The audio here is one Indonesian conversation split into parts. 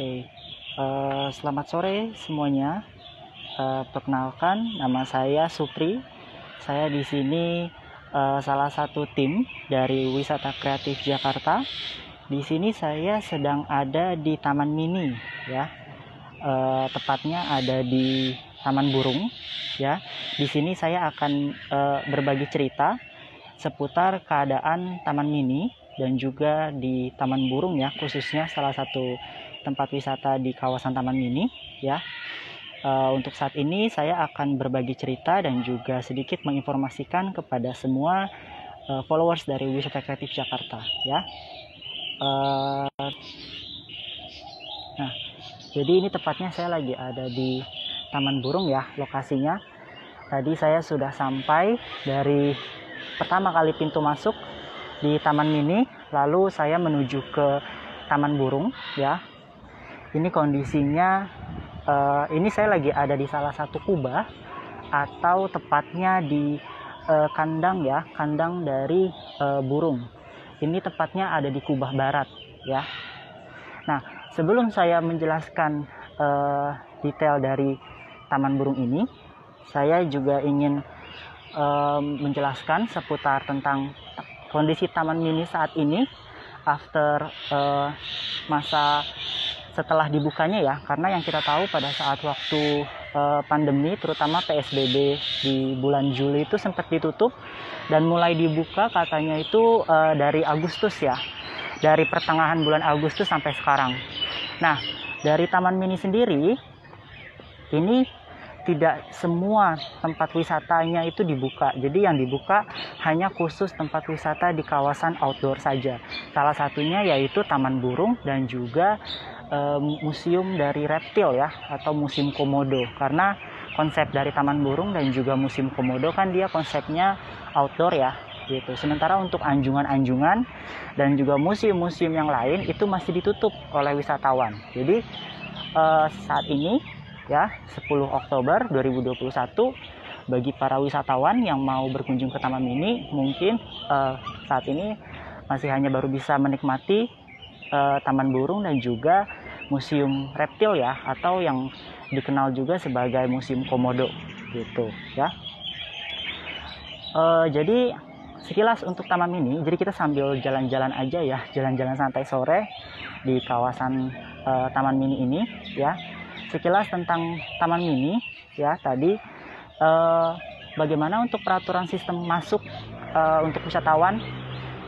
Oke, selamat sore semuanya. Perkenalkan, nama saya Supri. Saya di sini salah satu tim dari Wisata Kreatif Jakarta. Di sini saya sedang ada di Taman Mini, ya. Tepatnya ada di Taman Burung, ya. Di sini saya akan berbagi cerita seputar keadaan Taman Mini dan juga di Taman Burung, ya, khususnya salah satu tempat wisata di kawasan Taman Mini, ya. Untuk saat ini saya akan berbagi cerita dan juga sedikit menginformasikan kepada semua followers dari Wisata Kreatif Jakarta, ya. Nah, jadi ini tepatnya saya lagi ada di Taman Burung, ya, lokasinya. Tadi saya sudah sampai dari pertama kali pintu masuk di Taman Mini, lalu saya menuju ke Taman Burung, ya. Ini kondisinya, ini saya lagi ada di salah satu kubah atau tepatnya di kandang, ya, kandang dari burung. Ini tepatnya ada di kubah barat, ya. Nah, sebelum saya menjelaskan detail dari Taman Burung ini, saya juga ingin menjelaskan seputar tentang kondisi Taman Mini saat ini after masa setelah dibukanya, ya, karena yang kita tahu pada saat waktu pandemi, terutama PSBB di bulan Juli itu sempat ditutup dan mulai dibuka katanya itu dari Agustus, ya, dari pertengahan bulan Agustus sampai sekarang. Nah, dari Taman Mini sendiri ini tidak semua tempat wisatanya itu dibuka. Jadi yang dibuka hanya khusus tempat wisata di kawasan outdoor saja. Salah satunya yaitu Taman Burung dan juga museum dari reptil, ya, atau museum komodo. Karena konsep dari Taman Burung dan juga museum komodo kan dia konsepnya outdoor, ya, gitu. Sementara untuk anjungan-anjungan dan juga museum-museum yang lain itu masih ditutup oleh wisatawan. Jadi saat ini, ya, 10 Oktober 2021, bagi para wisatawan yang mau berkunjung ke Taman Mini, mungkin saat ini masih hanya baru bisa menikmati Taman Burung dan juga museum reptil, ya, atau yang dikenal juga sebagai museum komodo, gitu, ya. Jadi sekilas untuk Taman Mini, jadi kita sambil jalan-jalan aja, ya, jalan-jalan santai sore di kawasan Taman Mini ini, ya. Sekilas tentang Taman Mini, ya, tadi bagaimana untuk peraturan sistem masuk untuk wisatawan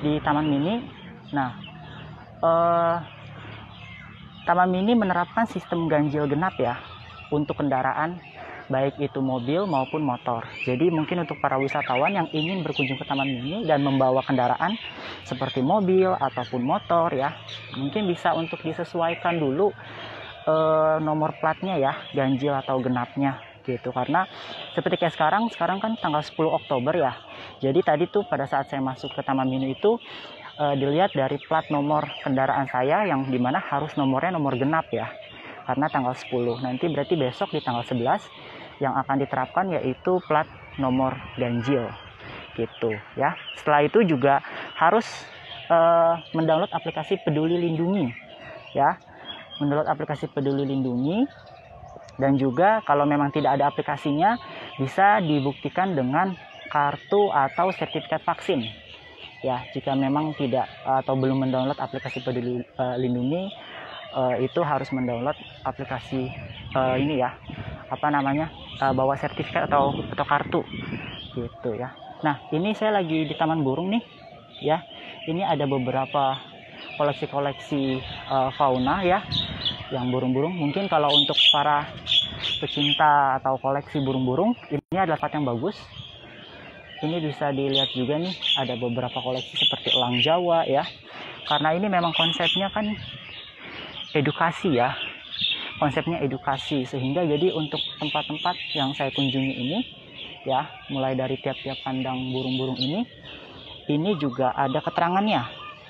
di Taman Mini. Nah, Taman Mini menerapkan sistem ganjil genap, ya, untuk kendaraan baik itu mobil maupun motor. Jadi mungkin untuk para wisatawan yang ingin berkunjung ke Taman Mini dan membawa kendaraan seperti mobil ataupun motor, ya, mungkin bisa untuk disesuaikan dulu nomor platnya, ya, ganjil atau genapnya, gitu. Karena seperti kayak sekarang kan tanggal 10 Oktober, ya. Jadi tadi tuh pada saat saya masuk ke Taman Mini itu dilihat dari plat nomor kendaraan saya yang dimana harus nomornya nomor genap, ya, karena tanggal 10. Nanti berarti besok di tanggal 11 yang akan diterapkan yaitu plat nomor ganjil, gitu, ya. Setelah itu juga harus mendownload aplikasi Peduli Lindungi, ya, mendownload aplikasi Peduli Lindungi. Dan juga kalau memang tidak ada aplikasinya, bisa dibuktikan dengan kartu atau sertifikat vaksin, ya. Jika memang tidak atau belum mendownload aplikasi Peduli Lindungi, itu harus mendownload aplikasi ini, ya, bawa sertifikat atau kartu, gitu, ya. Nah, ini saya lagi di Taman Burung nih, ya. Ini ada beberapa koleksi-koleksi fauna, ya, yang burung-burung. Mungkin kalau untuk para pecinta atau koleksi burung-burung, ini adalah tempat yang bagus. Ini bisa dilihat juga nih, ada beberapa koleksi seperti elang Jawa, ya. Karena ini memang konsepnya kan edukasi, ya. Konsepnya edukasi, sehingga jadi untuk tempat-tempat yang saya kunjungi ini, ya, mulai dari tiap-tiap kandang burung-burung ini juga ada keterangannya,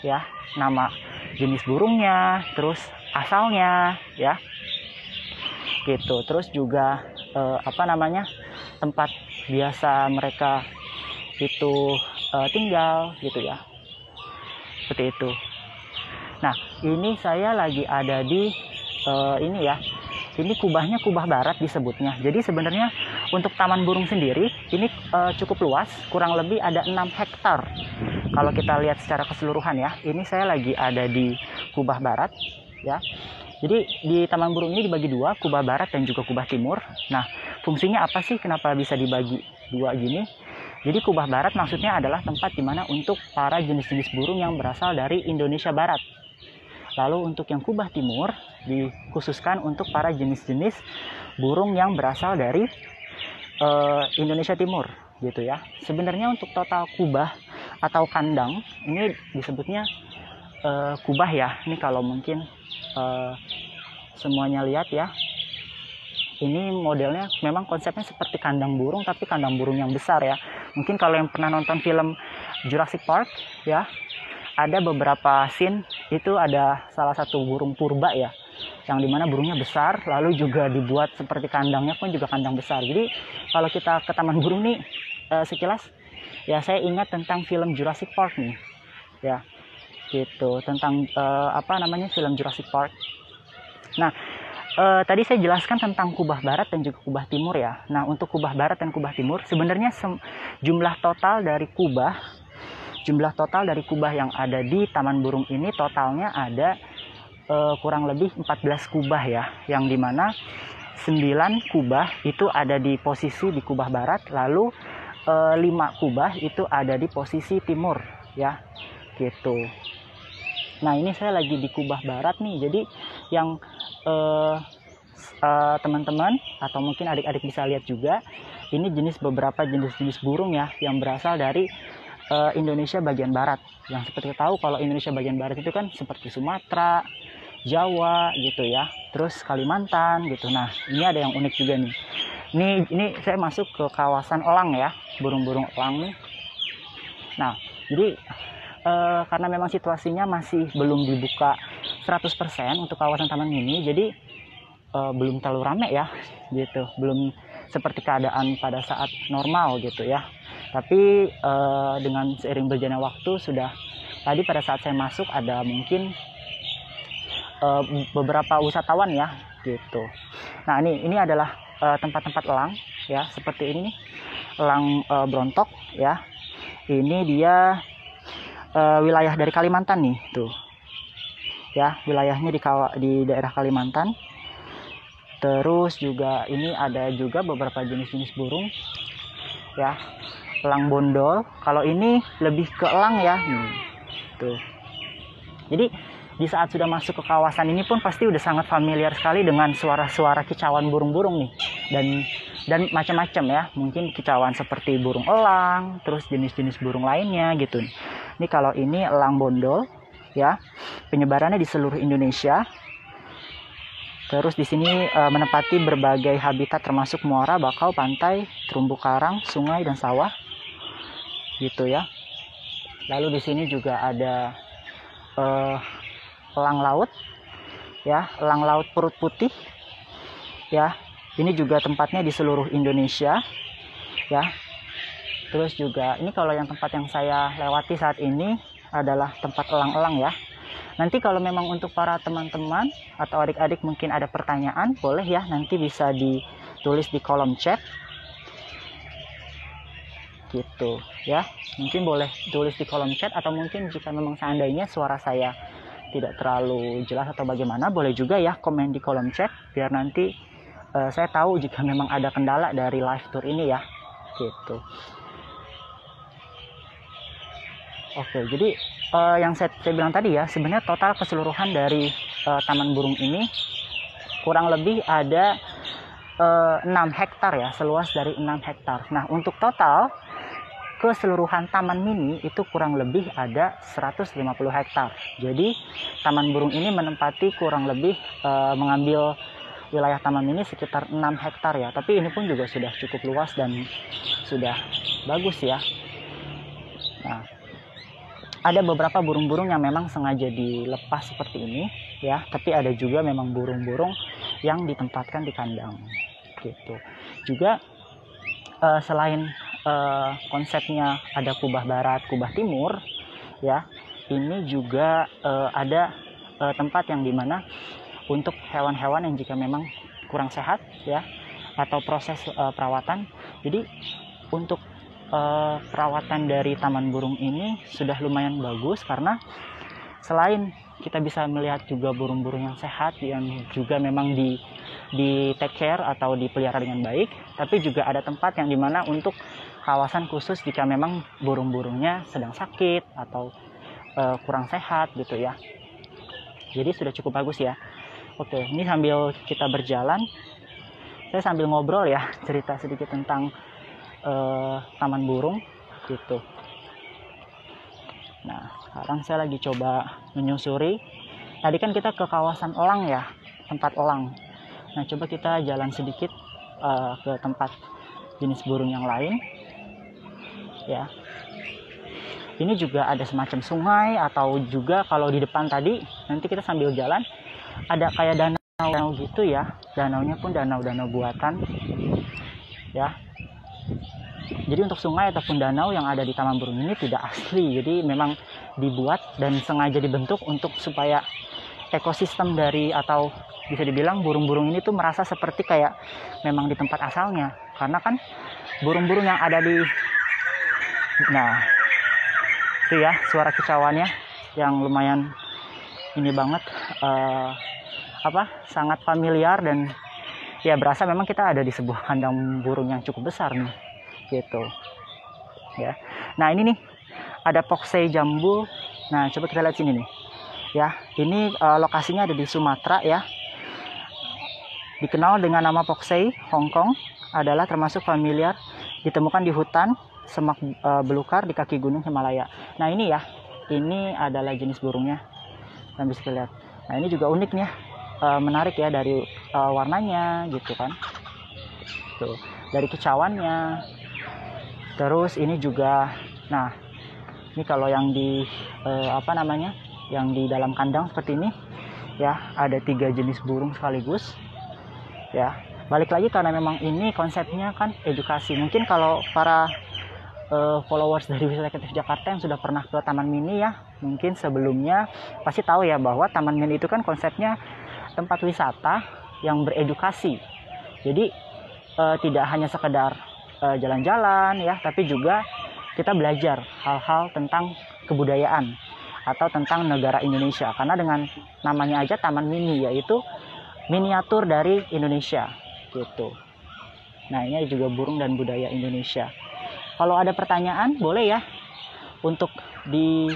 ya. Nama jenis burungnya, terus asalnya, ya, gitu. Terus juga tempat biasa mereka itu tinggal, gitu, ya, seperti itu. Nah, ini saya lagi ada di ini ya. Ini kubahnya kubah barat disebutnya. Jadi sebenarnya untuk taman burung sendiri ini cukup luas, kurang lebih ada 6 hektar. Kalau kita lihat secara keseluruhan ya, ini saya lagi ada di kubah barat ya. Jadi di taman burung ini dibagi dua, kubah barat dan juga kubah timur. Nah, fungsinya apa sih? Kenapa bisa dibagi dua gini? Jadi kubah barat maksudnya adalah tempat dimana untuk para jenis-jenis burung yang berasal dari Indonesia Barat. Lalu untuk yang kubah timur dikhususkan untuk para jenis-jenis burung yang berasal dari Indonesia Timur gitu ya. Sebenarnya untuk total kubah atau kandang ini disebutnya kubah ya. Ini kalau mungkin semuanya lihat ya. Ini modelnya memang konsepnya seperti kandang burung, tapi kandang burung yang besar ya. Mungkin kalau yang pernah nonton film Jurassic Park ya, ada beberapa scene itu ada salah satu burung purba ya, yang dimana burungnya besar, lalu juga dibuat seperti kandangnya pun juga kandang besar. Jadi kalau kita ke taman burung nih sekilas ya, saya ingat tentang film Jurassic Park nih ya, gitu, tentang film Jurassic Park. Nah, tadi saya jelaskan tentang kubah barat dan juga kubah timur ya. Nah, untuk kubah barat dan kubah timur sebenarnya jumlah total dari kubah yang ada di taman burung ini totalnya ada kurang lebih 14 kubah ya, yang dimana 9 kubah itu ada di posisi di kubah barat, lalu 5 kubah itu ada di posisi timur ya, gitu. Nah, ini saya lagi di kubah barat nih. Jadi yang teman-teman atau mungkin adik-adik bisa lihat juga, ini beberapa jenis-jenis burung ya yang berasal dari Indonesia bagian barat. Yang seperti tahu kalau Indonesia bagian barat itu kan seperti Sumatera, Jawa gitu ya, terus Kalimantan gitu. Nah, ini ada yang unik juga nih. Ini saya masuk ke kawasan elang ya, burung-burung elang nih. Nah, jadi karena memang situasinya masih belum dibuka 100% untuk kawasan taman mini, jadi belum terlalu rame ya gitu, belum seperti keadaan pada saat normal gitu ya. Tapi dengan seiring berjalannya waktu, sudah tadi pada saat saya masuk ada mungkin beberapa wisatawan ya gitu. Nah, ini adalah tempat-tempat elang ya, seperti ini nih, elang brontok ya. Ini dia wilayah dari Kalimantan nih tuh ya, wilayahnya di daerah Kalimantan. Terus juga ini ada juga beberapa jenis-jenis burung ya, elang bondol. Kalau ini lebih ke elang ya tuh. Jadi di saat sudah masuk ke kawasan ini pun pasti udah sangat familiar sekali dengan suara-suara kicauan burung-burung nih, dan macam-macam ya, mungkin kicauan seperti burung elang, terus jenis-jenis burung lainnya gitu. Ini kalau ini elang bondol ya, penyebarannya di seluruh Indonesia. Terus di sini menempati berbagai habitat termasuk muara, bakau, pantai, terumbu karang, sungai dan sawah gitu ya. Lalu di sini juga ada elang laut ya, elang laut perut putih ya. Ini juga tempatnya di seluruh Indonesia ya. Terus juga ini kalau yang tempat yang saya lewati saat ini adalah tempat elang-elang ya. Nanti kalau memang untuk para teman-teman atau adik-adik mungkin ada pertanyaan, boleh ya, nanti bisa ditulis di kolom chat gitu ya. Mungkin boleh tulis di kolom chat, atau mungkin jika memang seandainya suara saya tidak terlalu jelas atau bagaimana, boleh juga ya komen di kolom chat, biar nanti saya tahu jika memang ada kendala dari live tour ini ya gitu. Oke, jadi yang saya bilang tadi ya, sebenarnya total keseluruhan dari taman burung ini kurang lebih ada 6 hektar ya, seluas dari 6 hektar. Nah, untuk total keseluruhan taman mini itu kurang lebih ada 150 hektar. Jadi taman burung ini menempati kurang lebih mengambil wilayah taman mini sekitar 6 hektar ya. Tapi ini pun juga sudah cukup luas dan sudah bagus ya. Nah, ada beberapa burung-burung yang memang sengaja dilepas seperti ini ya, tapi ada juga memang burung-burung yang ditempatkan di kandang gitu. Juga selain konsepnya ada kubah barat, kubah timur ya, ini juga ada tempat yang dimana untuk hewan-hewan yang jika memang kurang sehat ya, atau proses perawatan. Jadi untuk perawatan dari taman burung ini sudah lumayan bagus, karena selain kita bisa melihat juga burung-burung yang sehat yang juga memang di take care atau dipelihara dengan baik, tapi juga ada tempat yang dimana untuk kawasan khusus jika memang burung-burungnya sedang sakit atau kurang sehat gitu ya. Jadi sudah cukup bagus ya. Oke, ini sambil kita berjalan, saya sambil ngobrol ya, cerita sedikit tentang taman burung gitu. Nah, sekarang saya lagi coba menyusuri. Tadi kan kita ke kawasan elang ya, tempat elang. Nah, coba kita jalan sedikit ke tempat jenis burung yang lain. Ya, ini juga ada semacam sungai, atau juga kalau di depan tadi, nanti kita sambil jalan, ada kayak danau gitu ya. Danaunya pun danau-danau buatan. Ya. Jadi untuk sungai ataupun danau yang ada di taman burung ini tidak asli, jadi memang dibuat dan sengaja dibentuk untuk supaya ekosistem dari, atau bisa dibilang burung-burung ini tuh merasa seperti kayak memang di tempat asalnya. Karena kan burung-burung yang ada di, nah itu ya suara kicauannya yang lumayan ini banget, sangat familiar, dan ya berasa memang kita ada di sebuah kandang burung yang cukup besar nih gitu ya. Nah ini nih ada Poksei Jambul. Nah coba kita lihat sini nih ya, ini lokasinya ada di Sumatera ya, dikenal dengan nama Poksei Hongkong, adalah termasuk familiar, ditemukan di hutan semak belukar di kaki gunung Himalaya. Nah ini ya, ini adalah jenis burungnya yang bisa kita lihat. Nah ini juga unik nih ya, menarik ya dari warnanya gitu kan, tuh dari kicauannya. Terus ini juga, nah ini kalau yang di yang di dalam kandang seperti ini ya, ada 3 jenis burung sekaligus ya. Balik lagi karena memang ini konsepnya kan edukasi. Mungkin kalau para followers dari Wisata Kreatif Jakarta yang sudah pernah ke Taman Mini ya, mungkin sebelumnya pasti tahu ya bahwa Taman Mini itu kan konsepnya tempat wisata yang beredukasi. Jadi tidak hanya sekedar jalan-jalan ya, tapi juga kita belajar hal-hal tentang kebudayaan atau tentang negara Indonesia. Karena dengan namanya aja Taman Mini, yaitu miniatur dari Indonesia gitu. Nah ini juga burung dan budaya Indonesia. Kalau ada pertanyaan boleh ya untuk di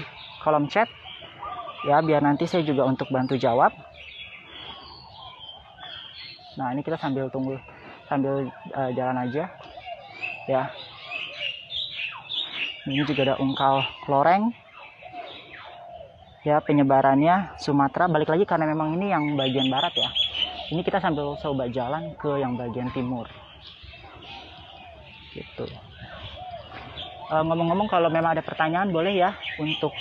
kolom chat ya, biar nanti saya juga untuk bantu jawab. Nah ini kita sambil tunggu, sambil jalan aja ya. Ini juga ada ungkal loreng ya, penyebarannya Sumatera. Balik lagi karena memang ini yang bagian barat ya, ini kita sambil coba jalan ke yang bagian timur gitu. Ngomong-ngomong, kalau memang ada pertanyaan boleh ya untuk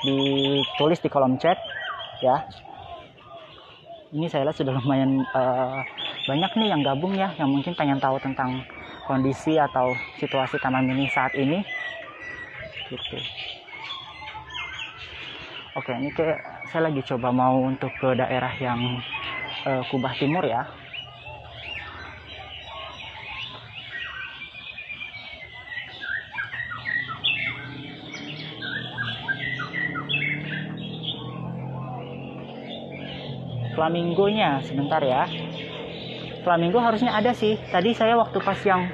ditulis di kolom chat ya. Ini saya lihat sudah lumayan banyak nih yang gabung ya, yang mungkin pengen tahu tentang kondisi atau situasi Taman Mini saat ini gitu. Oke, ini kayak saya lagi coba mau untuk ke daerah yang Kubah Timur ya. Flamingonya sebentar ya. Flamingo harusnya ada sih. Tadi saya waktu pas yang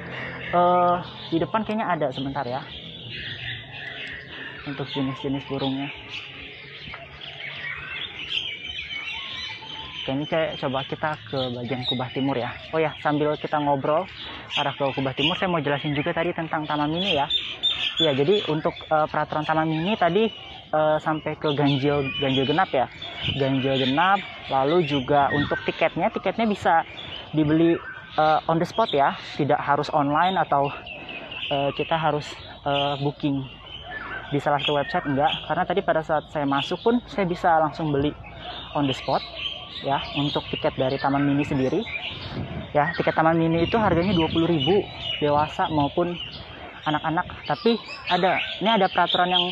di depan kayaknya ada, sebentar ya. Untuk jenis-jenis burungnya. Oke, ini saya coba kita ke bagian Kubah Timur ya. Oh ya, sambil kita ngobrol arah ke Kubah Timur, saya mau jelasin juga tadi tentang Taman Mini ya. Ya, jadi untuk peraturan Taman Mini tadi sampai ke ganjil genap ya. Ganjil genap, lalu juga untuk tiketnya bisa dibeli on the spot ya, tidak harus online atau kita harus booking di salah satu website, enggak. Karena tadi pada saat saya masuk pun saya bisa langsung beli on the spot ya, untuk tiket dari Taman Mini sendiri ya. Tiket Taman Mini itu harganya 20.000 dewasa maupun anak-anak. Tapi ini ada peraturan yang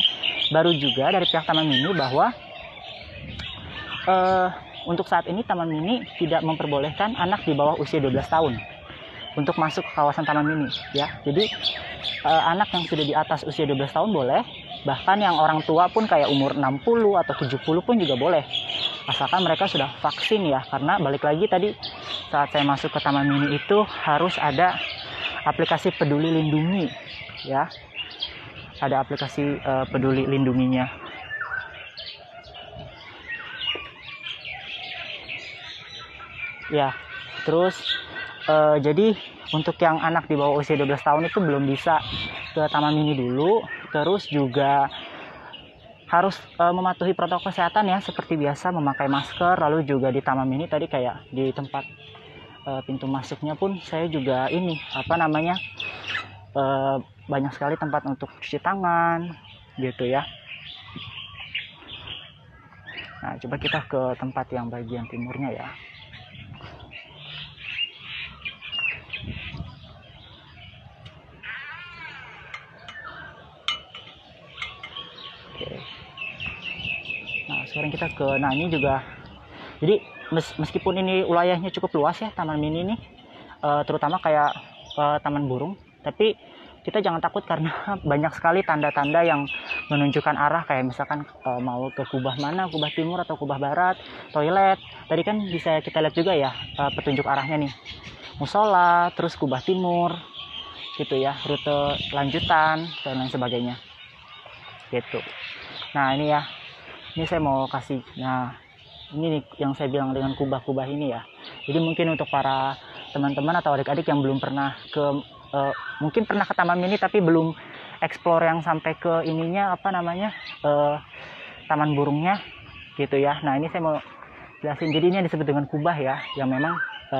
baru juga dari pihak Taman Mini, bahwa untuk saat ini Taman Mini tidak memperbolehkan anak di bawah usia 12 tahun untuk masuk ke kawasan Taman Mini ya. Jadi anak yang sudah di atas usia 12 tahun boleh, bahkan yang orang tua pun kayak umur 60 atau 70 pun juga boleh, asalkan mereka sudah vaksin ya. Karena balik lagi tadi saat saya masuk ke Taman Mini itu harus ada aplikasi Peduli Lindungi ya, ada aplikasi Peduli Lindunginya. Ya, terus jadi untuk yang anak di bawah usia 12 tahun itu belum bisa ke Taman Mini dulu. Terus juga harus mematuhi protokol kesehatan ya, seperti biasa memakai masker. Lalu juga di Taman Mini tadi kayak di tempat pintu masuknya pun saya juga ini banyak sekali tempat untuk cuci tangan gitu ya. Nah, coba kita ke tempat yang bagian timurnya ya. Nah, sekarang kita ke, nah ini juga, jadi meskipun ini wilayahnya cukup luas ya Taman Mini ini, terutama kayak Taman Burung, tapi kita jangan takut karena banyak sekali tanda-tanda yang menunjukkan arah, kayak misalkan mau ke kubah mana, kubah timur atau kubah barat, toilet. Tadi kan bisa kita lihat juga ya petunjuk arahnya nih, musola, terus kubah timur gitu ya, rute lanjutan dan lain sebagainya gitu. Nah ini ya, ini saya mau kasih, nah ini nih yang saya bilang dengan kubah-kubah ini ya. Jadi mungkin untuk para teman-teman atau adik-adik yang belum pernah ke mungkin pernah ke Taman Mini tapi belum explore yang sampai ke ininya Taman Burungnya gitu ya. Nah ini saya mau jelasin, jadi ini disebut dengan kubah ya, yang memang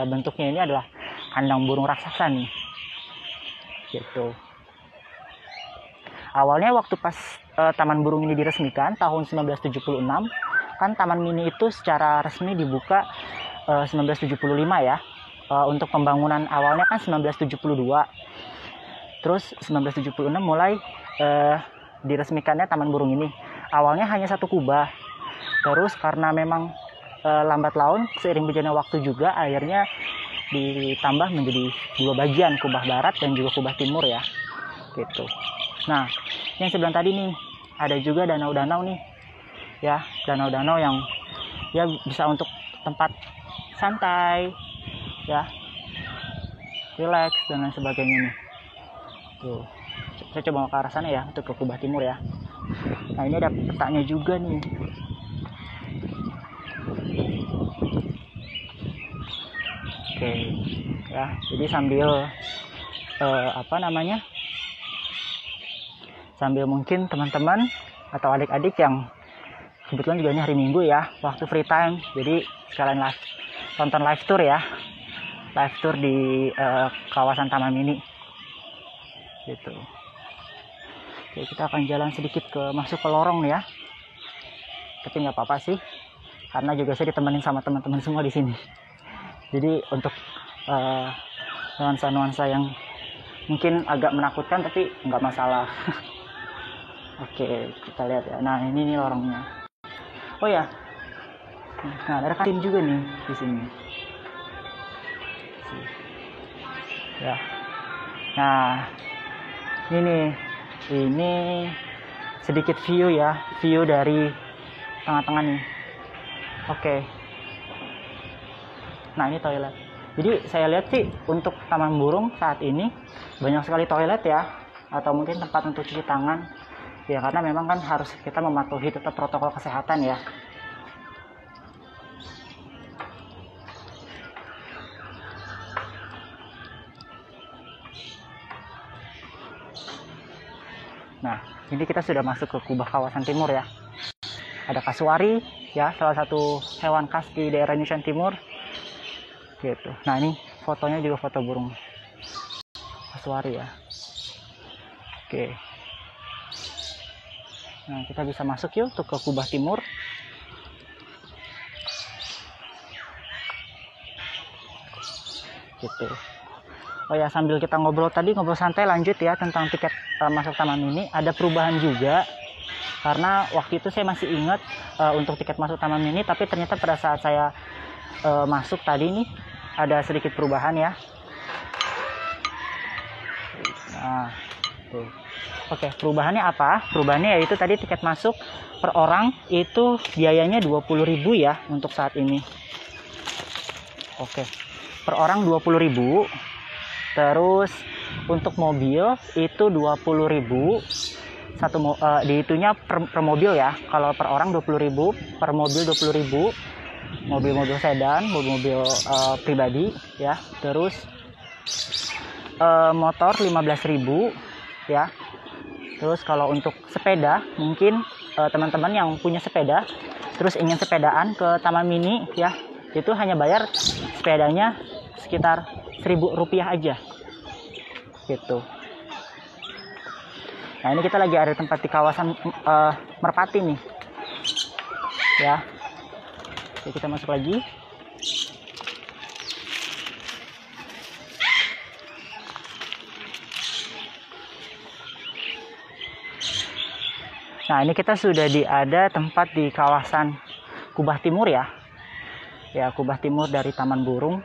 bentuknya ini adalah kandang burung raksasa nih gitu. Awalnya waktu pas Taman Burung ini diresmikan tahun 1976, kan Taman Mini itu secara resmi dibuka 1975 ya. Untuk pembangunan awalnya kan 1972. Terus 1976 mulai diresmikannya Taman Burung ini. Awalnya hanya satu kubah. Terus karena memang lambat laun seiring berjalannya waktu juga, akhirnya ditambah menjadi 2 bagian, kubah barat dan juga kubah timur ya. Gitu. Nah, yang sebelah tadi nih ada juga danau-danau nih. Ya, danau-danau yang ya bisa untuk tempat santai ya, relax dan lain sebagainya nih. Tuh, saya coba ke arah sana ya, untuk ke kubah timur ya. Nah ini ada petanya juga nih. Oke ya, jadi sambil sambil mungkin teman-teman atau adik-adik yang kebetulan juga ini hari Minggu ya, waktu free time, jadi sekalian tonton live tour ya, live tour di kawasan Taman Mini gitu. Oke, kita akan jalan sedikit masuk ke lorong ya, tapi nggak apa-apa sih, karena juga saya ditemenin sama teman-teman semua di sini. Jadi untuk nuansa-nuansa yang mungkin agak menakutkan tapi nggak masalah. Oke, kita lihat ya. Nah ini nih lorongnya. Oh ya, nah ada kantin juga nih di sini. Ya. Nah, ini sedikit view ya, view dari tengah-tengah nih. Oke. Nah, ini toilet. Jadi saya lihat sih untuk Taman Burung saat ini banyak sekali toilet ya, atau mungkin tempat untuk cuci tangan. Ya karena memang kan harus kita mematuhi tetap protokol kesehatan ya. Nah, ini kita sudah masuk ke kubah kawasan timur ya. Ada kasuari ya, salah satu hewan khas di daerah Indonesia Timur. Gitu. Nah, ini fotonya juga foto burung kasuari ya. Oke. Nah, kita bisa masuk yuk untuk ke kubah timur. Gitu. Oh ya, sambil kita ngobrol santai lanjut ya tentang tiket masuk Taman Mini. Ada perubahan juga karena waktu itu saya masih ingat untuk tiket masuk Taman Mini, tapi ternyata pada saat saya masuk tadi nih ada sedikit perubahan ya. Nah, tuh. Oke, perubahannya apa? Perubahannya yaitu tadi tiket masuk per orang itu biayanya 20.000 ya untuk saat ini. Oke. Per orang 20.000. Terus untuk mobil itu 20.000. Dihitungnya per mobil ya. Kalau per orang 20.000, per mobil 20.000. Mobil-mobil sedan, mobil-mobil pribadi ya. Terus motor 15.000 ya. Terus kalau untuk sepeda, mungkin teman-teman yang punya sepeda terus ingin sepedaan ke Taman Mini ya, itu hanya bayar sepedanya sekitar Rp1.000 aja gitu. Nah, ini kita lagi ada tempat di kawasan Merpati nih ya. Oke, kita masuk lagi. Nah, ini kita sudah ada tempat di kawasan Kubah Timur ya. Ya, Kubah Timur dari Taman Burung.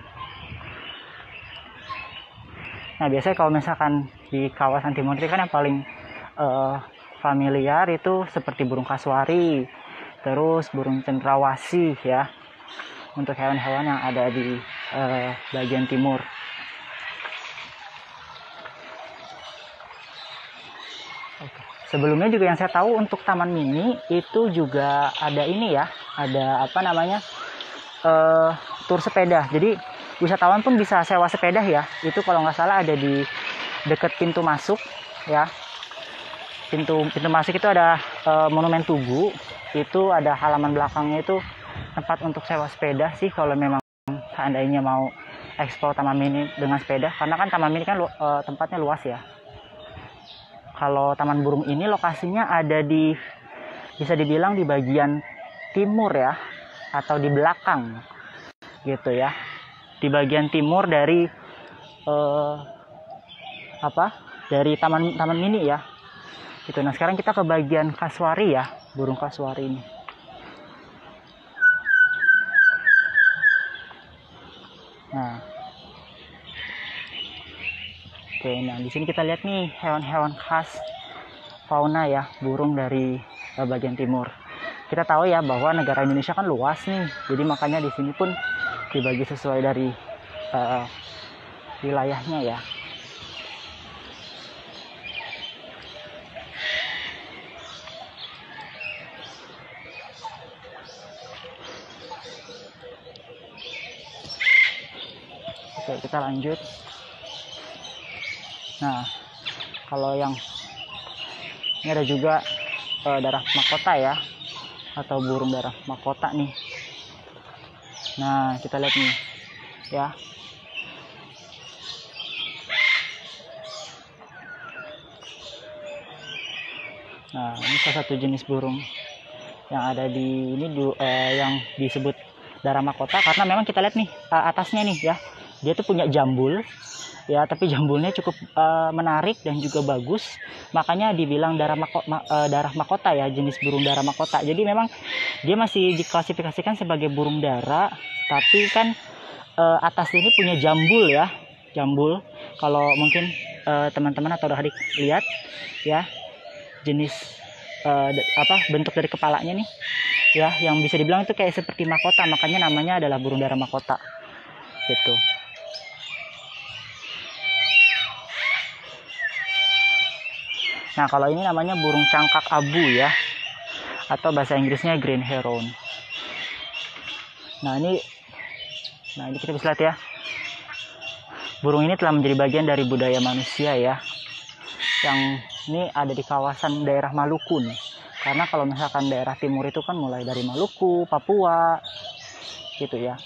Nah, biasanya kalau misalkan di kawasan timur itu kan yang paling familiar itu seperti burung kasuari, terus burung cendrawasih ya. Untuk hewan-hewan yang ada di bagian timur. Oke. Sebelumnya juga yang saya tahu untuk Taman Mini itu juga ada ini ya, ada apa namanya tur sepeda. Jadi wisatawan pun bisa sewa sepeda ya. Itu kalau nggak salah ada di dekat pintu masuk ya. Pintu masuk itu ada Monumen Tugu. Itu ada halaman belakangnya itu tempat untuk sewa sepeda sih kalau memang seandainya mau eksplor Taman Mini dengan sepeda. Karena kan Taman Mini kan tempatnya luas ya. Kalau Taman Burung ini lokasinya ada di, bisa dibilang di bagian timur ya, atau di belakang gitu ya, di bagian timur dari dari Taman Mini ya gitu. Nah, sekarang kita ke bagian kasuari ya, burung kasuari ini. Nah, oke, nah di sini kita lihat nih hewan-hewan khas fauna ya, burung dari bagian timur. Kita tahu ya bahwa negara Indonesia kan luas nih, jadi makanya di sini pun dibagi sesuai dari wilayahnya ya. Oke, kita lanjut. Nah, kalau yang ini ada juga darah mahkota ya, atau burung darah mahkota nih. Nah, kita lihat nih ya. Nah, ini salah satu jenis burung yang ada di ini yang disebut darah mahkota, karena memang kita lihat nih atasnya nih ya, dia tuh punya jambul ya, tapi jambulnya cukup menarik dan juga bagus, makanya dibilang darah mahkota ya, jenis burung darah mahkota. Jadi memang dia masih diklasifikasikan sebagai burung dara, tapi kan atasnya ini punya jambul ya, jambul. Kalau mungkin teman-teman atau adik lihat ya, jenis bentuk dari kepalanya nih ya, yang bisa dibilang itu kayak seperti mahkota, makanya namanya adalah burung darah mahkota gitu. Nah, kalau ini namanya burung cangkak abu ya, atau bahasa Inggrisnya green heron. Nah ini kita bisa lihat ya, burung ini telah menjadi bagian dari budaya manusia ya, yang ini ada di kawasan daerah Maluku nih. Karena kalau misalkan daerah timur itu kan mulai dari Maluku, Papua gitu ya.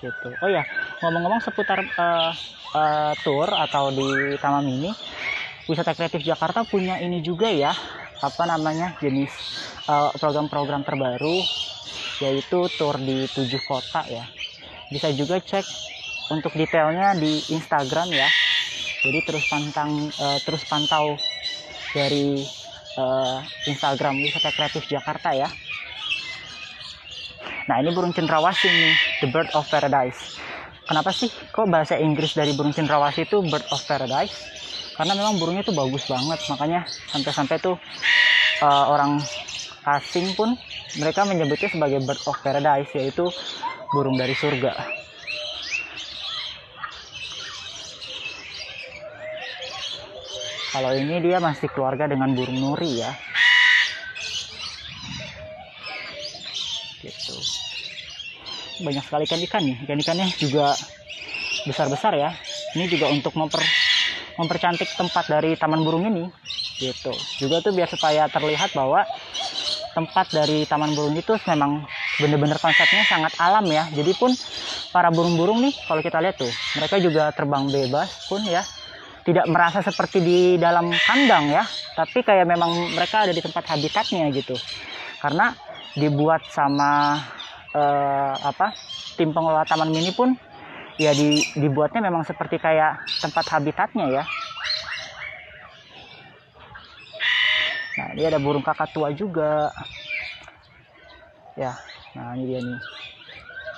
Gitu. Oh ya, ngomong-ngomong seputar tour atau di Taman Mini, Wisata Kreatif Jakarta punya ini juga ya, apa namanya, jenis program-program terbaru, yaitu tour di 7 kota ya. Bisa juga cek untuk detailnya di Instagram ya. Jadi terus pantau dari Instagram Wisata Kreatif Jakarta ya. Nah, ini burung cendrawasih nih, the bird of paradise. Kenapa sih kok bahasa Inggris dari burung cendrawasih itu bird of paradise? Karena memang burungnya tuh bagus banget, makanya sampai-sampai tuh orang asing pun mereka menyebutnya sebagai bird of paradise, yaitu burung dari surga. Kalau ini dia masih keluarga dengan burung nuri ya. Gitu. Banyak sekali ikan-ikan nih. Ikan-ikannya juga besar-besar ya. Ini juga untuk mempercantik tempat dari taman burung ini. Gitu. Juga tuh biar supaya terlihat bahwa tempat dari taman burung itu memang benar-benar konsepnya sangat alam ya. Jadi pun para burung-burung nih kalau kita lihat tuh, mereka juga terbang bebas pun ya. Tidak merasa seperti di dalam kandang ya, tapi kayak memang mereka ada di tempat habitatnya gitu. Karena dibuat sama tim pengelola taman mini pun ya dibuatnya memang seperti kayak tempat habitatnya ya. Nah, ini ada burung kakatua juga ya. Nah, ini dia nih.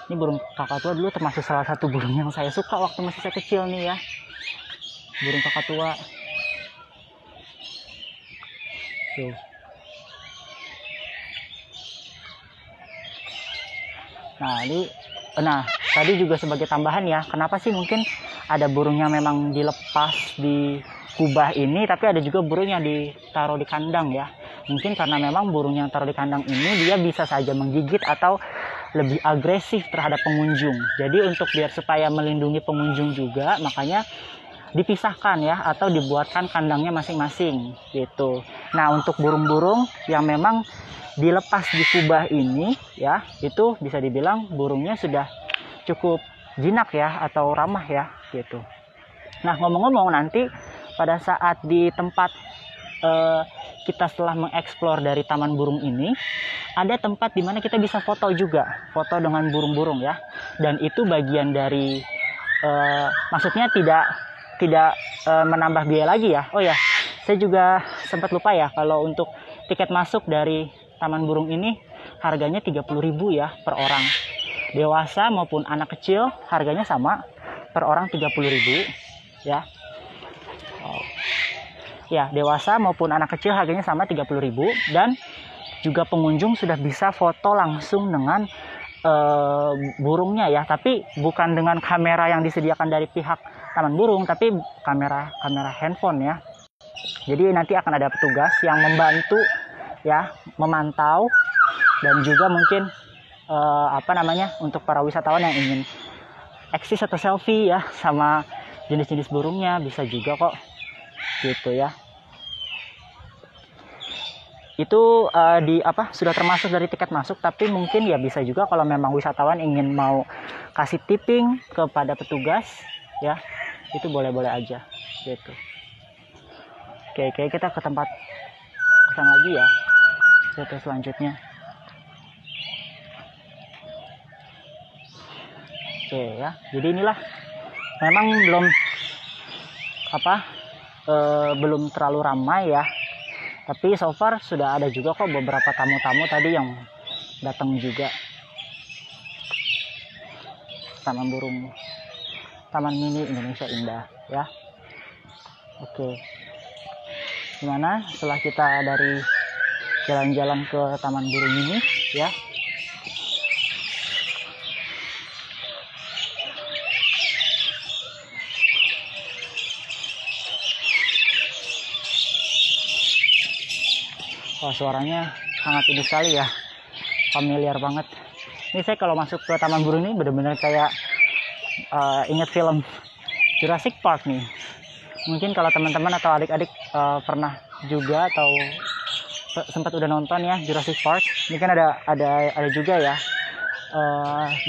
Ini burung kakatua dulu termasuk salah satu burung yang saya suka waktu masih saya kecil nih ya. Burung kakatua tuh. Nah tadi juga sebagai tambahan ya, kenapa sih mungkin ada burung yang memang dilepas di kubah ini, tapi ada juga burung yang ditaruh di kandang ya. Mungkin karena memang burung yang taruh di kandang ini dia bisa saja menggigit atau lebih agresif terhadap pengunjung. Jadi untuk biar supaya melindungi pengunjung juga, makanya dipisahkan ya, atau dibuatkan kandangnya masing-masing gitu. Nah, untuk burung-burung yang memang dilepas di kubah ini ya, itu bisa dibilang burungnya sudah cukup jinak ya, atau ramah ya gitu. Nah, ngomong-ngomong, nanti pada saat di tempat kita setelah mengeksplor dari taman burung ini, ada tempat dimana kita bisa foto juga, foto dengan burung-burung ya. Dan itu bagian dari maksudnya tidak menambah biaya lagi ya. Oh ya, saya juga sempat lupa ya, kalau untuk tiket masuk dari taman burung ini harganya 30.000 ya per orang. Dewasa maupun anak kecil harganya sama, per orang 30.000 ya. Ya, dewasa maupun anak kecil harganya sama 30.000, dan juga pengunjung sudah bisa foto langsung dengan burungnya ya, tapi bukan dengan kamera yang disediakan dari pihak taman burung, tapi kamera handphone ya. Jadi nanti akan ada petugas yang membantu ya, memantau, dan juga mungkin untuk para wisatawan yang ingin eksis atau selfie ya sama jenis-jenis burungnya, bisa juga kok gitu ya. Itu sudah termasuk dari tiket masuk, tapi mungkin ya bisa juga kalau memang wisatawan ingin mau kasih tipping kepada petugas ya, itu boleh-boleh aja gitu. Oke, kita ke tempat kesana lagi ya, foto selanjutnya. Oke ya, jadi inilah memang belum terlalu ramai ya, tapi so far sudah ada juga kok beberapa tamu-tamu tadi yang datang juga. Taman Mini Indonesia Indah ya. Oke, gimana setelah kita dari jalan-jalan ke taman burung ini ya? Wah, suaranya sangat ini sekali ya, familiar banget. Ini saya kalau masuk ke taman burung ini benar-benar kayak ingat film Jurassic Park nih. Mungkin kalau teman-teman atau adik-adik pernah juga atau sempat udah nonton ya Jurassic Park, ini kan ada juga ya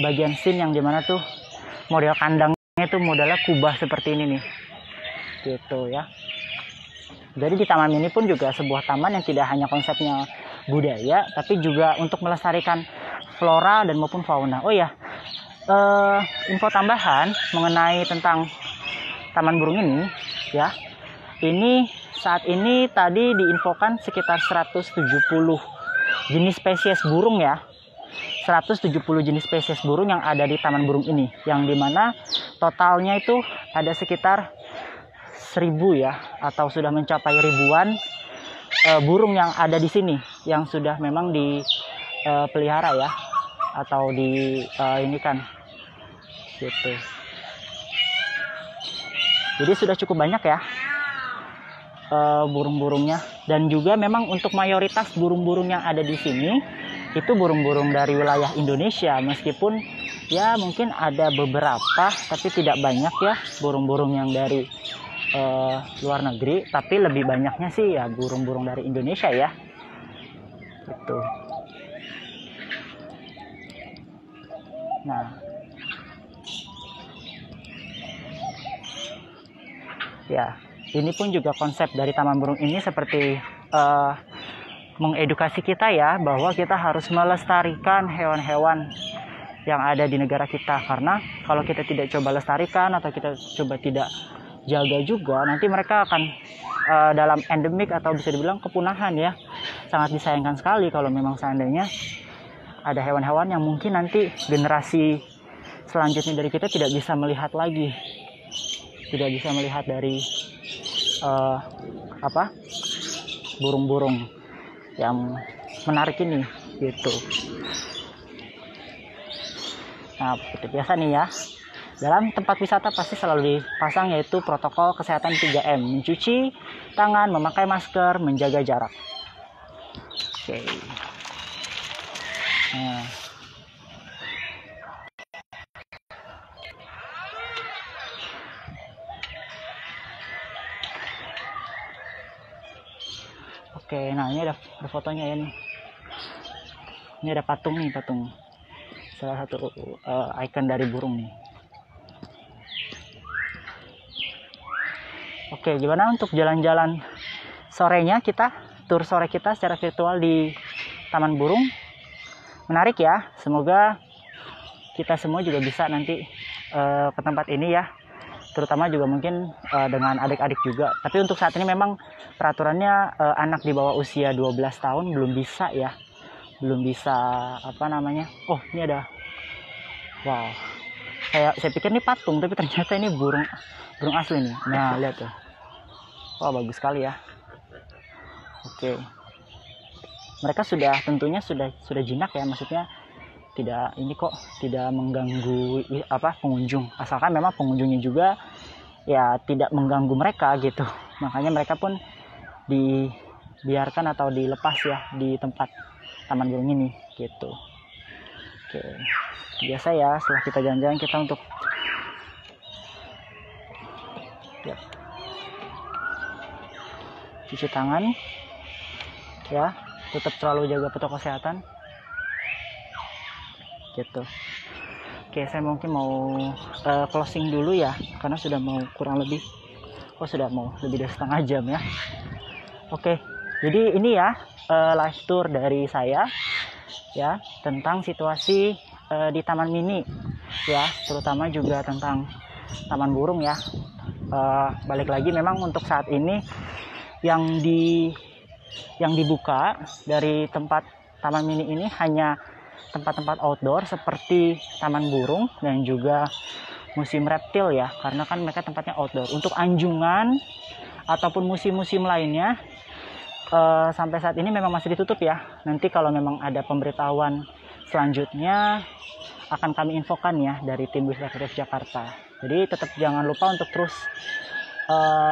bagian scene yang dimana tuh model kandangnya itu modelnya kubah seperti ini nih gitu ya. Jadi di taman ini pun juga sebuah taman yang tidak hanya konsepnya budaya, tapi juga untuk melestarikan flora dan maupun fauna. Oh ya, info tambahan mengenai tentang taman burung ini ya, ini saat ini tadi diinfokan sekitar 170 jenis spesies burung ya. 170 jenis spesies burung yang ada di taman burung ini, yang dimana totalnya itu ada sekitar 1000 ya, atau sudah mencapai ribuan burung yang ada di sini yang sudah memang dipelihara ya, atau ini kan gitu. Jadi sudah cukup banyak ya burung-burungnya, dan juga memang untuk mayoritas burung-burung yang ada di sini itu burung-burung dari wilayah Indonesia, meskipun ya mungkin ada beberapa tapi tidak banyak ya burung-burung yang dari luar negeri, tapi lebih banyaknya sih ya burung-burung dari Indonesia ya gitu. Nah ya, ini pun juga konsep dari taman burung ini seperti mengedukasi kita ya, bahwa kita harus melestarikan hewan-hewan yang ada di negara kita. Karena kalau kita tidak coba lestarikan atau kita coba tidak jaga juga, nanti mereka akan dalam endemik atau bisa dibilang kepunahan ya. Sangat disayangkan sekali kalau memang seandainya ada hewan-hewan yang mungkin nanti generasi selanjutnya dari kita tidak bisa melihat lagi, tidak bisa melihat dari burung-burung yang menarik ini gitu. Nah, seperti biasa nih ya, dalam tempat wisata pasti selalu dipasang yaitu protokol kesehatan 3M, mencuci tangan, memakai masker, menjaga jarak. Oke. Nah, oke, nah ini ada fotonya ya nih. Ini ada patung nih, patung salah satu ikon dari burung nih. Oke, gimana untuk jalan-jalan sorenya kita, tur sore kita secara virtual di taman burung? Menarik ya, semoga kita semua juga bisa nanti ke tempat ini ya, terutama juga mungkin dengan adik-adik juga. Tapi untuk saat ini memang peraturannya anak di bawah usia 12 tahun belum bisa ya, belum bisa oh ini ada, wow, saya pikir ini patung tapi ternyata ini burung asli nih. Nah lihat tuh, wah bagus sekali ya. Oke, mereka tentunya sudah jinak ya, maksudnya tidak mengganggu pengunjung, asalkan memang pengunjungnya juga ya tidak mengganggu mereka gitu. Makanya mereka pun dibiarkan atau dilepas ya di tempat taman burung ini gitu. Oke, biasa ya, setelah kita jalan-jalan kita untuk cuci tangan ya, tetap selalu jaga protokol kesehatan gitu. Oke, saya mungkin mau closing dulu ya, karena sudah mau sudah mau lebih dari setengah jam ya. Oke, jadi ini ya live tour dari saya ya tentang situasi di Taman Mini ya, terutama juga tentang taman burung ya. Balik lagi, memang untuk saat ini yang dibuka dari tempat Taman Mini ini hanya tempat-tempat outdoor seperti taman burung dan juga museum reptil ya, karena kan mereka tempatnya outdoor. Untuk anjungan ataupun museum-museum lainnya sampai saat ini memang masih ditutup ya. Nanti kalau memang ada pemberitahuan selanjutnya akan kami infokan ya dari tim Wisata Kreatif Jakarta. Jadi tetap jangan lupa untuk terus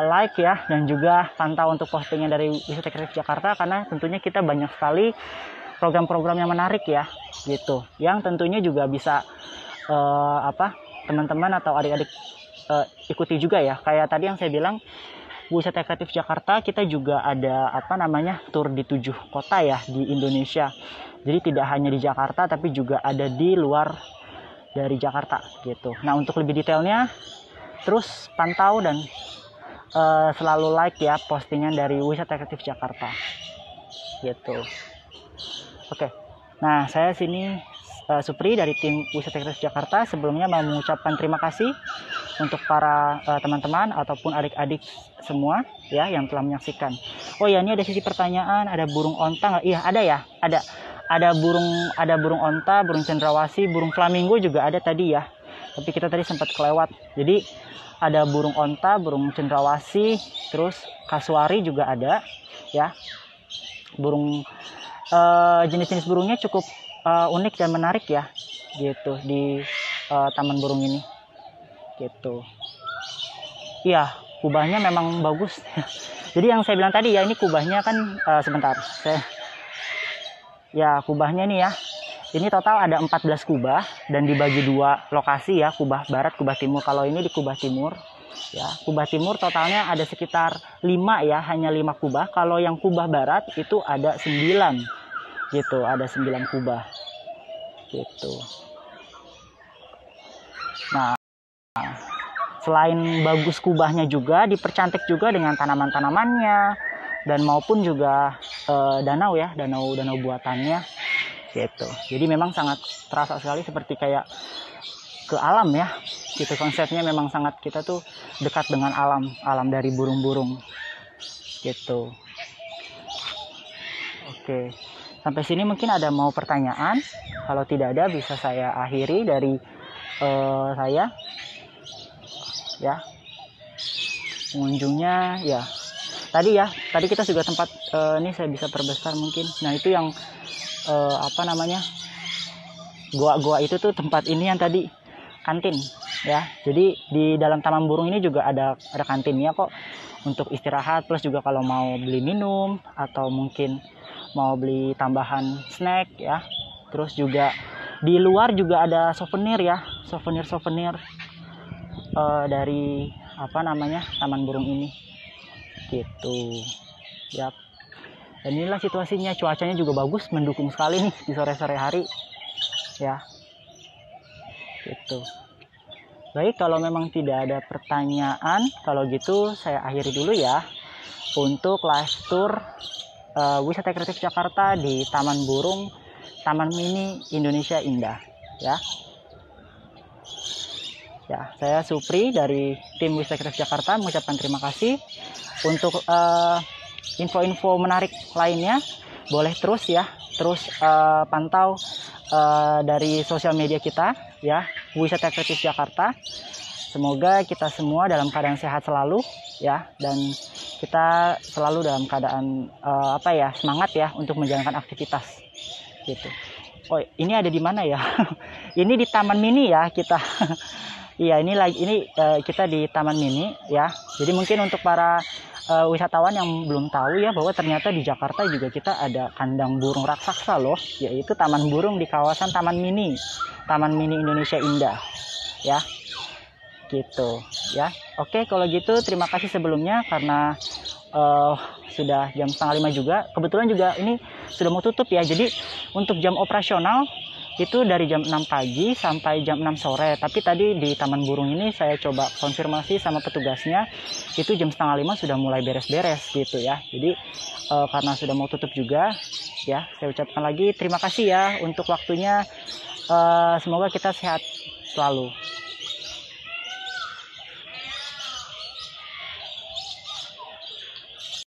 like ya, dan juga pantau untuk postingnya dari Wisata Kreatif Jakarta, karena tentunya kita banyak sekali program-program yang menarik ya gitu, yang tentunya juga bisa teman-teman atau adik-adik ikuti juga ya. Kayak tadi yang saya bilang, Wisata Kreatif Jakarta kita juga ada tur di 7 kota ya di Indonesia. Jadi tidak hanya di Jakarta tapi juga ada di luar dari Jakarta gitu. Nah, untuk lebih detailnya terus pantau dan selalu like ya postingan dari Wisata Kreatif Jakarta gitu. Oke. Nah, saya sini Supri dari tim Wisata Kreatif Jakarta. Sebelumnya mau mengucapkan terima kasih untuk para teman-teman ataupun adik-adik semua ya yang telah menyaksikan. Oh ya, ini ada sisi pertanyaan, ada burung onta nggak? Iya ada ya, ada burung onta, burung cendrawasih, burung flamingo juga ada tadi ya. Tapi kita tadi sempat kelewat. Jadi ada burung onta, burung cendrawasih, terus kasuari juga ada ya. Burung jenis-jenis burungnya cukup unik dan menarik ya gitu di taman burung ini gitu. Iya, kubahnya memang bagus. Jadi yang saya bilang tadi ya, ini kubahnya kan sebentar ya, kubahnya nih ya, ini total ada 14 kubah dan dibagi 2 lokasi ya, kubah barat, kubah timur. Kalau ini di kubah timur ya, kubah timur totalnya ada sekitar 5 ya, hanya 5 kubah. Kalau yang kubah barat itu ada 9 gitu, ada 9 kubah gitu. Nah, selain bagus kubahnya juga dipercantik juga dengan tanaman-tanamannya dan maupun juga danau ya, danau buatannya gitu. Jadi memang sangat terasa sekali seperti kayak ke alam ya gitu. Konsepnya memang sangat, kita tuh dekat dengan alam dari burung-burung gitu. Oke, sampai sini mungkin ada mau pertanyaan. Kalau tidak ada bisa saya akhiri dari saya ya. Pengunjungnya ya tadi kita juga tempat ini saya bisa perbesar mungkin. Nah itu yang apa namanya, goa itu tuh tempat ini yang tadi kantin ya. Jadi di dalam taman burung ini juga ada kantinnya kok untuk istirahat, plus juga kalau mau beli minum atau mungkin mau beli tambahan snack ya. Terus juga di luar juga ada souvenir ya, souvenir dari apa namanya, taman burung ini gitu ya. Dan inilah situasinya, cuacanya juga bagus, mendukung sekali nih di sore-sore hari ya gitu. Baik, kalau memang tidak ada pertanyaan, kalau gitu saya akhiri dulu ya untuk live tour wisata kreatif Jakarta di Taman Burung Taman Mini Indonesia Indah ya. Ya, saya Supri dari tim Wisata Kreatif Jakarta mengucapkan terima kasih. Untuk info-info menarik lainnya boleh terus pantau dari sosial media kita ya, Wisata Kreatif Jakarta. Semoga kita semua dalam keadaan sehat selalu ya, dan kita selalu dalam keadaan semangat ya untuk menjalankan aktivitas gitu. Oh, ini ada di mana ya? Ini di Taman Mini ya kita. Iya, ini kita di Taman Mini ya. Jadi mungkin untuk para wisatawan yang belum tahu ya, bahwa ternyata di Jakarta juga kita ada kandang burung raksasa loh, yaitu taman burung di kawasan Taman Mini Indonesia Indah ya gitu ya. Oke, kalau gitu terima kasih sebelumnya karena sudah jam 4:30 juga, kebetulan juga ini sudah mau tutup ya. Jadi untuk jam operasional itu dari jam 6 pagi sampai jam 6 sore. Tapi tadi di Taman Burung ini saya coba konfirmasi sama petugasnya, itu jam 4:30 sudah mulai beres-beres gitu ya. Jadi karena sudah mau tutup juga ya, saya ucapkan lagi terima kasih ya untuk waktunya. Semoga kita sehat selalu.